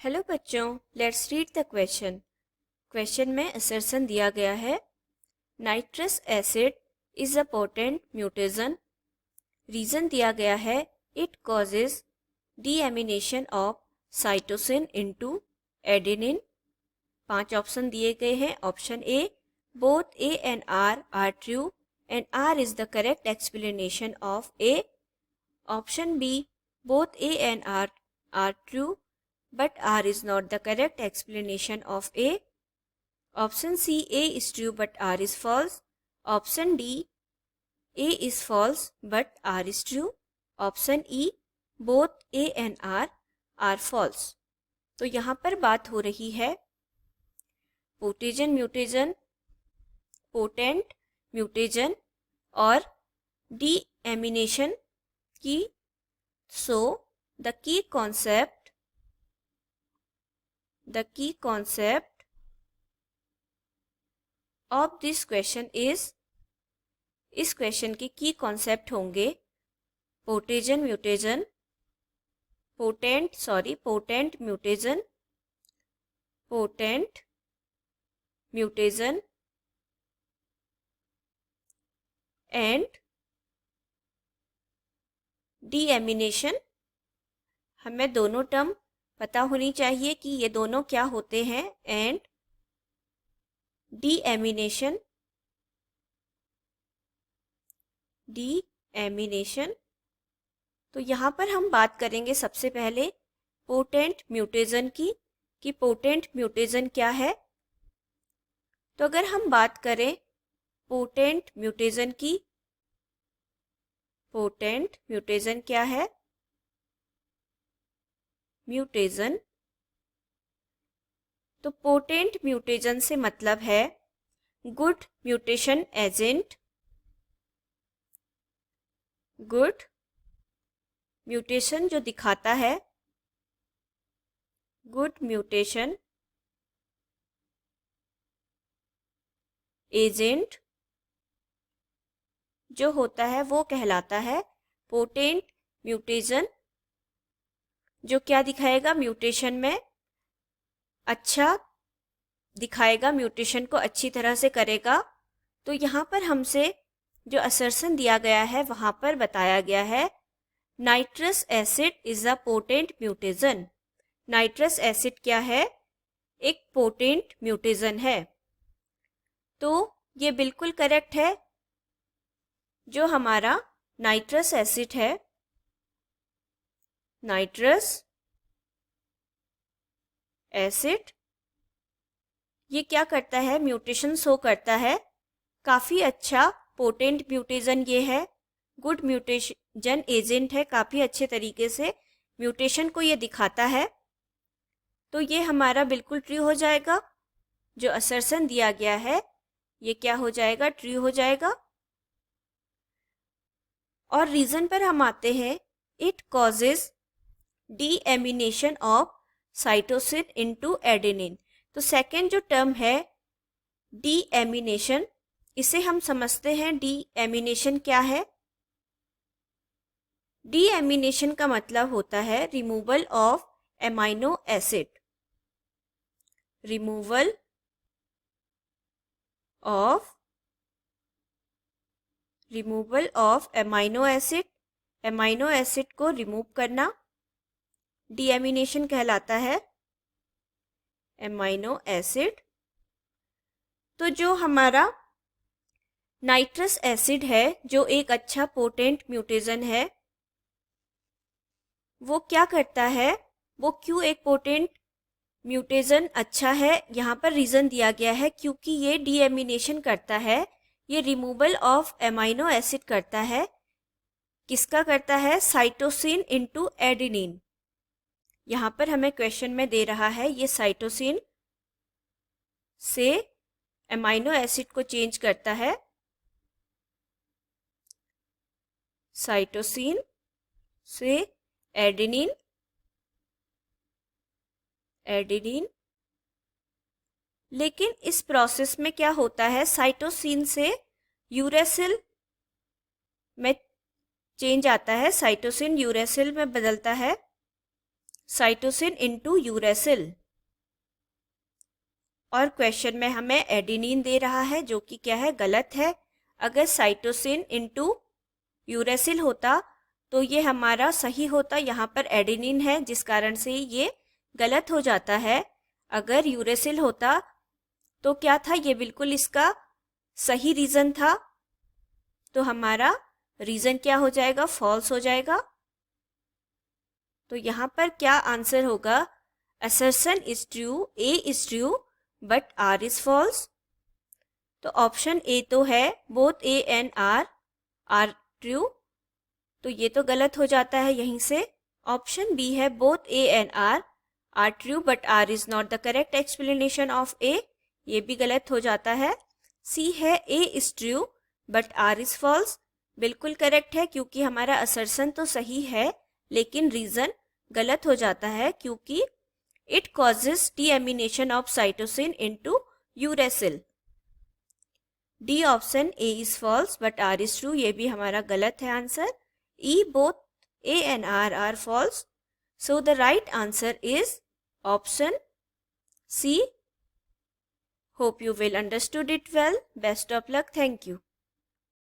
Hello बच्चों, let's read the question. Question में assertion दिया गया है, nitrous acid is a potent mutation. Reason दिया गया है, it causes deamination of cytosine into adenine. 5 option दिए गए हैं। Option A, both A and R true and R is the correct explanation of A. Option B, both A and R are true, but R is not the correct explanation of A. Option C, A is true but R is false. Option D, A is false but R is true. Option E, both A and R are false. तो यहाँ पर बात हो रही है पोटेजन म्यूटेजन, potent म्यूटेजन और deamination की। So the key concept of this question is, इस क्वेश्चन के की कॉन्सेप्ट होंगे पोटेंट म्यूटेजन एंड डीएमिनेशन। हमें दोनों टर्म पता होनी चाहिए कि ये दोनों क्या होते हैं। एंड डीएमिनेशन तो यहाँ पर हम बात करेंगे सबसे पहले पोटेंट म्यूटेशन की, कि पोटेंट म्यूटेशन क्या है। तो अगर हम बात करें पोटेंट म्यूटेशन की, पोटेंट म्यूटेशन क्या है? म्यूटेशन, तो पोटेंट म्यूटेशन से मतलब है good mutation agent, good mutation जो दिखाता है, गुड म्यूटेशन एजेंट जो होता है वो कहलाता है पोटेंट म्यूटेशन। जो क्या दिखाएगा? म्यूटेशन में अच्छा दिखाएगा, म्यूटेशन को अच्छी तरह से करेगा। तो यहाँ पर हमसे जो असर्शन दिया गया है वहाँ पर बताया गया है nitrous acid is a potent mutation. Nitrous acid क्या है? एक पोटेंट म्यूटेशन है। तो ये बिल्कुल करेक्ट है। जो हमारा नाइट्रस एसिड है, नाइट्रस एसिड, ये क्या करता है? म्यूटेशन शो करता है। काफ़ी अच्छा पोटेंट म्यूटेशन ये है, गुड म्यूटेशन एजेंट है, काफ़ी अच्छे तरीके से म्यूटेशन को ये दिखाता है। तो ये हमारा बिल्कुल ट्रू हो जाएगा। जो असर्शन दिया गया है ये क्या हो जाएगा? ट्रू हो जाएगा। और रीज़न पर हम आते हैं, it causes deamination of cytosine into adenine. तो सेकेंड जो टर्म है डीएमिनेशन, इसे हम समझते हैं डीएमिनेशन क्या है। डीएमिनेशन का मतलब होता है removal of amino acid, removal of amino acid, amino acid को रिमूव करना डीएमिनेशन कहलाता है, एमाइनो एसिड। तो जो हमारा नाइट्रस एसिड है, जो एक अच्छा पोटेंट म्यूटेशन है, वो क्या करता है? वो क्यों एक पोटेंट म्यूटेशन अच्छा है? यहाँ पर रीज़न दिया गया है क्योंकि ये डीएमिनेशन करता है, ये रिमूवल ऑफ एमाइनो एसिड करता है। किसका करता है? Cytosine into adenine. यहाँ पर हमें क्वेश्चन में दे रहा है ये साइटोसिन से एमाइनो एसिड को चेंज करता है, साइटोसिन से एडेनिन, लेकिन इस प्रोसेस में क्या होता है? साइटोसिन से यूरेसिल में चेंज आता है, साइटोसिन यूरेसिल में बदलता है। Cytosine into uracil. और क्वेश्चन में हमें एडेनिन दे रहा है जो कि क्या है, गलत है। अगर साइटोसिन इनटू यूरेसिल होता तो ये हमारा सही होता, यहाँ पर एडेनिन है जिस कारण से ये गलत हो जाता है। अगर यूरेसिल होता तो क्या था, ये बिल्कुल इसका सही रीज़न था, तो हमारा रीज़न क्या हो जाएगा, फॉल्स हो जाएगा। तो यहाँ पर क्या आंसर होगा, assertion is true, A is true but R is false. तो ऑप्शन ए तो है both A and R true, तो ये तो गलत हो जाता है यहीं से। ऑप्शन बी है both A and R true but R is not the correct explanation of A, ये भी गलत हो जाता है। सी है A is true but R is false, बिल्कुल करेक्ट है क्योंकि हमारा असर्शन तो सही है लेकिन रीज़न गलत हो जाता है क्योंकि it causes deamination of cytosine into uracil. D option A is false but R is true, ये भी हमारा गलत है answer. E both A and R false, so the right answer is option C. Hope you will understood it well. Best of luck. Thank you.